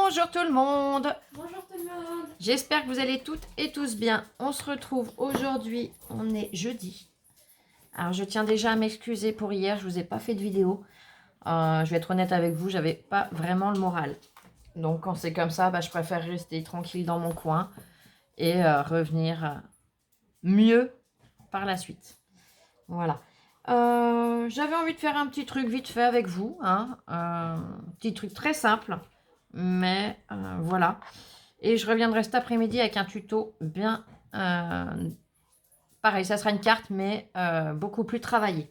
Bonjour tout le monde. Bonjour tout le monde. J'espère que vous allez toutes et tous bien. On se retrouve aujourd'hui, on est jeudi. Alors je tiens déjà à m'excuser pour hier, je vous ai pas fait de vidéo. Je vais être honnête avec vous, j'avais pas vraiment le moral. Donc quand c'est comme ça, je préfère rester tranquille dans mon coin et revenir mieux par la suite. Voilà. J'avais envie de faire un petit truc vite fait avec vous. Petit truc très simple. Mais voilà. Et je reviendrai cet après-midi avec un tuto bien... pareil, ça sera une carte, mais beaucoup plus travaillée.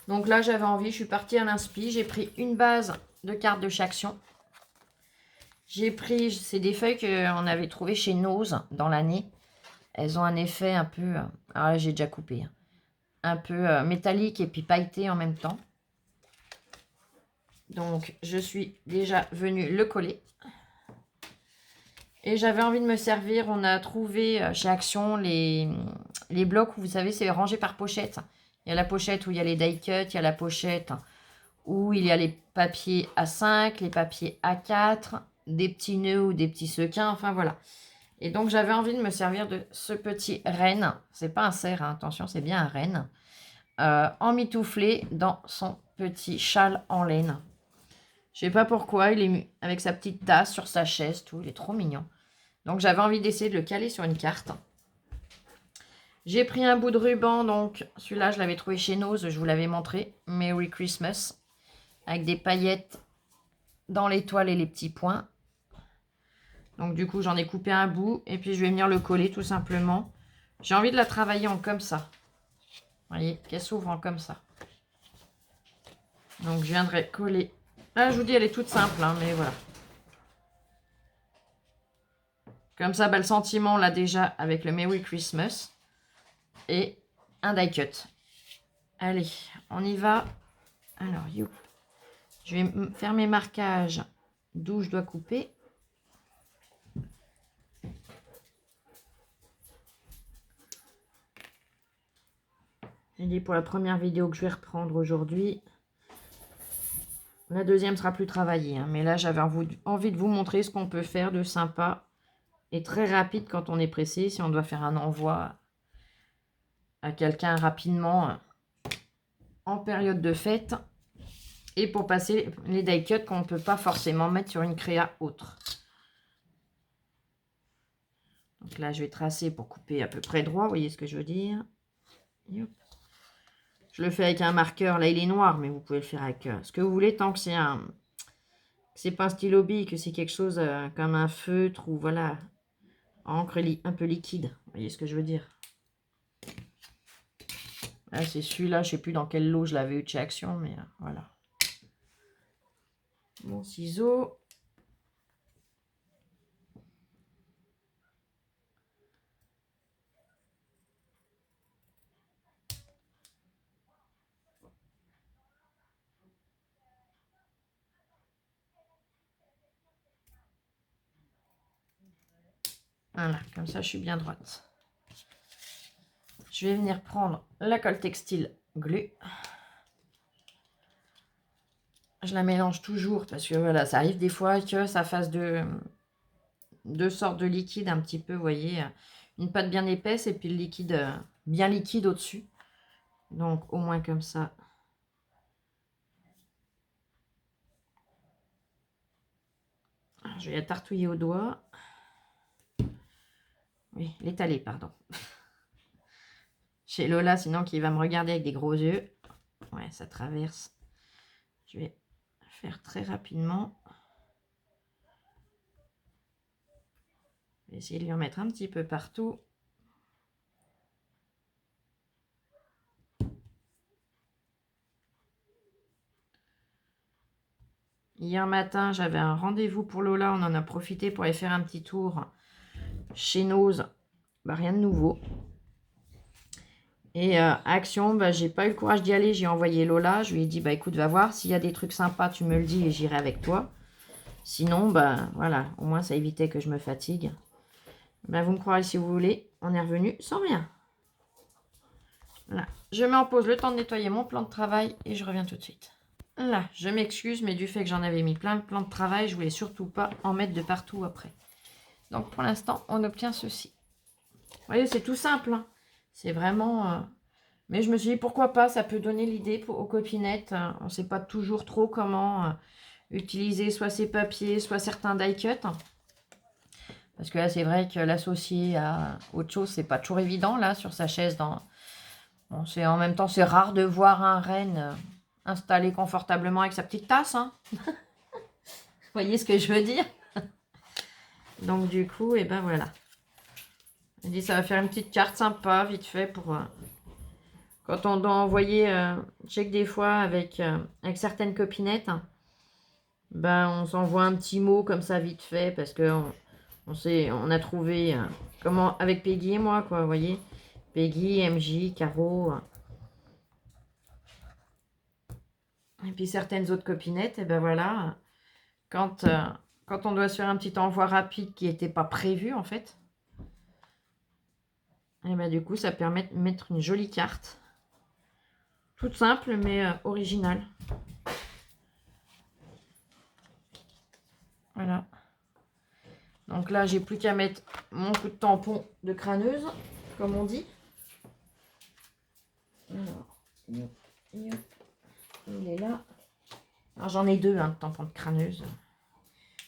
Donc là, j'avais envie, je suis partie à l'inspi. J'ai pris une base de cartes de chaque action. J'ai pris, c'est des feuilles qu'on avait trouvées chez Nose dans l'année. Elles ont un effet un peu... alors là, j'ai déjà coupé. Un peu métallique et puis pailleté en même temps. Donc, je suis déjà venue le coller. Et j'avais envie de me servir. On a trouvé chez Action les blocs où, vous savez, c'est rangé par pochette. Il y a la pochette où il y a les die cuts. Il y a la pochette où il y a les papiers A5, les papiers A4, des petits nœuds ou des petits sequins. Enfin, voilà. Et donc, j'avais envie de me servir de ce petit renne. C'est pas un cerf, hein, attention, c'est bien un renne. Emmitouflé dans son petit châle en laine. Je sais pas pourquoi, il est mis avec sa petite tasse sur sa chaise, tout, il est trop mignon. Donc j'avais envie d'essayer de le caler sur une carte. J'ai pris un bout de ruban, donc celui-là je l'avais trouvé chez Nose, je vous l'avais montré, Merry Christmas, avec des paillettes dans l'étoile et les petits points. Donc du coup j'en ai coupé un bout, et puis je vais venir le coller tout simplement. J'ai envie de la travailler en comme ça. Vous voyez, qu'elle s'ouvre en comme ça. Donc je viendrai coller. Là je vous dis elle est toute simple, hein, mais voilà. Comme ça, le sentiment là déjà avec le Merry Christmas. Et un die cut. Allez, on y va. Alors, youp. Je vais faire mes marquages d'où je dois couper. J'ai dit pour la première vidéo que je vais reprendre aujourd'hui. La deuxième sera plus travaillée. Hein, mais là, j'avais envie de vous montrer ce qu'on peut faire de sympa et très rapide quand on est pressé. Si on doit faire un envoi à quelqu'un rapidement en période de fête. Et pour passer les die cuts qu'on ne peut pas forcément mettre sur une créa autre. Donc là, je vais tracer pour couper à peu près droit. Vous voyez ce que je veux dire? Youp. Je le fais avec un marqueur. Là, il est noir, mais vous pouvez le faire avec ce que vous voulez tant que c'est un... c'est pas un stylo bille, que c'est quelque chose comme un feutre ou voilà, encre un peu liquide. Vous voyez ce que je veux dire? Là, c'est celui-là. Je sais plus dans quel lot je l'avais eu de chez Action, mais voilà. Mon ciseau. Voilà, comme ça, je suis bien droite. Je vais venir prendre la colle textile Glue. Je la mélange toujours parce que voilà, ça arrive des fois que ça fasse deux sortes de liquide un petit peu, vous voyez. Une pâte bien épaisse et puis le liquide bien liquide au-dessus. Donc au moins comme ça. Je vais la tartouiller au doigt. Oui, l'étaler, pardon. Chez Lola, sinon, qui va me regarder avec des gros yeux. Ouais, ça traverse. Je vais faire très rapidement. Je vais essayer de lui en mettre un petit peu partout. Hier matin, j'avais un rendez-vous pour Lola. On en a profité pour aller faire un petit tour chez Nose. Rien de nouveau. Et Action, j'ai pas eu le courage d'y aller. J'ai envoyé Lola. Je lui ai dit, écoute, va voir. S'il y a des trucs sympas, tu me le dis et j'irai avec toi. Sinon, voilà. Au moins, ça évitait que je me fatigue. Vous me croirez si vous voulez. On est revenu sans rien. Voilà. Je mets en pause le temps de nettoyer mon plan de travail et je reviens tout de suite. Là, je m'excuse, mais du fait que j'en avais mis plein de plans de travail, je voulais surtout pas en mettre de partout après. Donc pour l'instant, on obtient ceci. Vous voyez, c'est tout simple. Hein. C'est vraiment... Mais je me suis dit, pourquoi pas, ça peut donner l'idée aux copinettes. On ne sait pas toujours trop comment utiliser soit ces papiers, soit certains die-cut. Parce que là, c'est vrai que l'associer à autre chose, c'est pas toujours évident, là, sur sa chaise. Bon, en même temps, c'est rare de voir un renne installé confortablement avec sa petite tasse. Hein. Vous voyez ce que je veux dire? Donc, du coup, et ben voilà. Je me dis, ça va faire une petite carte sympa, vite fait, pour... quand on doit envoyer... je sais que des fois, avec certaines copinettes, ben, on s'envoie un petit mot comme ça, vite fait, parce que... on a trouvé comment avec Peggy et moi, quoi, vous voyez. Peggy, MJ, Caro. Et puis certaines autres copinettes, et ben voilà. Quand on doit se faire un petit envoi rapide qui n'était pas prévu, en fait. Et ben du coup, ça permet de mettre une jolie carte. Toute simple, mais originale. Voilà. Donc là, j'ai plus qu'à mettre mon coup de tampon de crâneuse, comme on dit. Alors, il est là. Alors j'en ai deux, de tampons de crâneuse.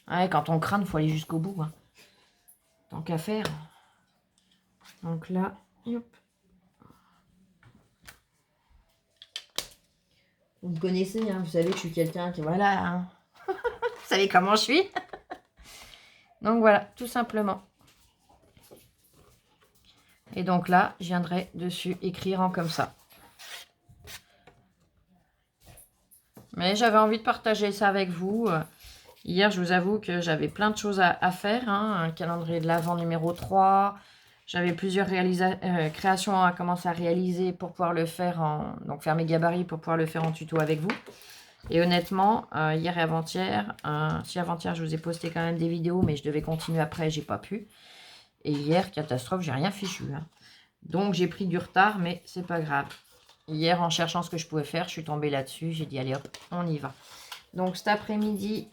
Ouais, quand on crâne, il faut aller jusqu'au bout. Hein. Tant qu'à faire. Donc là, hop. Vous me connaissez, hein, vous savez que je suis quelqu'un qui... Voilà. Hein. Vous savez comment je suis. Donc voilà, tout simplement. Et donc là, je viendrai dessus écrire en comme ça. Mais j'avais envie de partager ça avec vous. Hier, je vous avoue que j'avais plein de choses à faire. Hein. Un calendrier de l'Avent numéro 3. J'avais plusieurs créations à commencer à réaliser pour pouvoir le faire donc faire mes gabarits pour pouvoir le faire en tuto avec vous. Et honnêtement, hier et avant-hier, si avant-hier je vous ai posté quand même des vidéos, mais je devais continuer après, j'ai pas pu. Et hier, catastrophe, j'ai rien fichu. Hein. Donc j'ai pris du retard, mais c'est pas grave. Hier, en cherchant ce que je pouvais faire, je suis tombée là-dessus. J'ai dit, allez hop, on y va. Donc cet après-midi,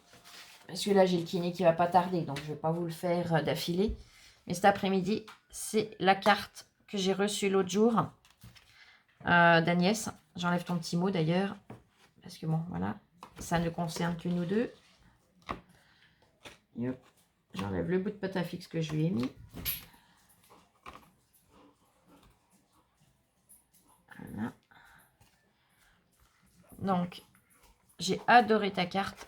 parce que là j'ai le kiné qui va pas tarder, donc je vais pas vous le faire d'affilée. Mais cet après-midi, c'est la carte que j'ai reçue l'autre jour d'Agnès. J'enlève ton petit mot d'ailleurs. Parce que bon, voilà, ça ne concerne que nous deux. J'enlève le bout de pâte à fixe que je lui ai mis. Voilà. Donc, j'ai adoré ta carte.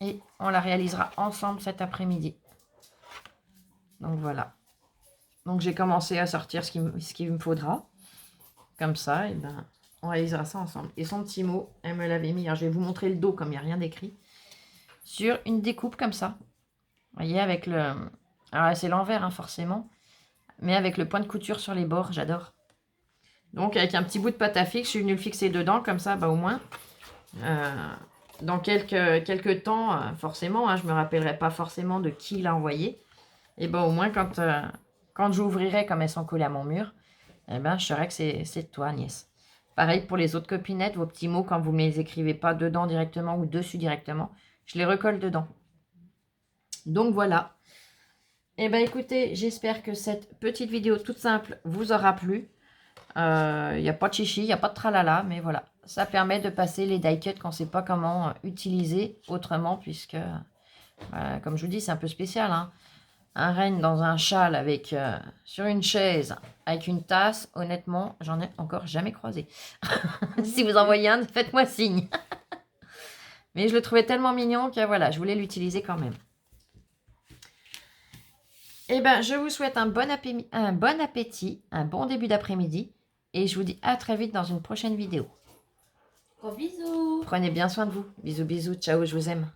Et on la réalisera ensemble cet après-midi. Donc voilà. Donc j'ai commencé à sortir ce qu'il me faudra. Comme ça, et ben, on réalisera ça ensemble. Et son petit mot, elle me l'avait mis. Alors, je vais vous montrer le dos comme il n'y a rien d'écrit. Sur une découpe comme ça. Vous voyez, avec le... Alors là, c'est l'envers, hein, forcément. Mais avec le point de couture sur les bords, j'adore. Donc, avec un petit bout de pâte à fixe, je suis venue le fixer dedans. Comme ça, bah, au moins, dans quelques temps, forcément, hein, je ne me rappellerai pas forcément de qui l'a envoyé. Et ben, au moins, quand j'ouvrirai, comme elles sont collées à mon mur, eh ben, je saurai que c'est de toi, Agnès. Pareil pour les autres copinettes, vos petits mots, quand vous ne me les écrivez pas dedans directement ou dessus directement, je les recolle dedans. Donc voilà. Eh bien écoutez, j'espère que cette petite vidéo toute simple vous aura plu. Il n'y a pas de chichi, il n'y a pas de tralala, mais voilà. Ça permet de passer les die cuts qu'on ne sait pas comment utiliser autrement, puisque, comme je vous dis, c'est un peu spécial, hein. Un renne dans un châle avec sur une chaise avec une tasse, honnêtement, j'en ai encore jamais croisé. Si vous en voyez un, faites-moi signe. Mais je le trouvais tellement mignon que voilà, je voulais l'utiliser quand même. Eh bien, je vous souhaite un bon appétit, un bon début d'après-midi. Et je vous dis à très vite dans une prochaine vidéo. Gros bisous. Prenez bien soin de vous. Bisous, bisous. Ciao, je vous aime.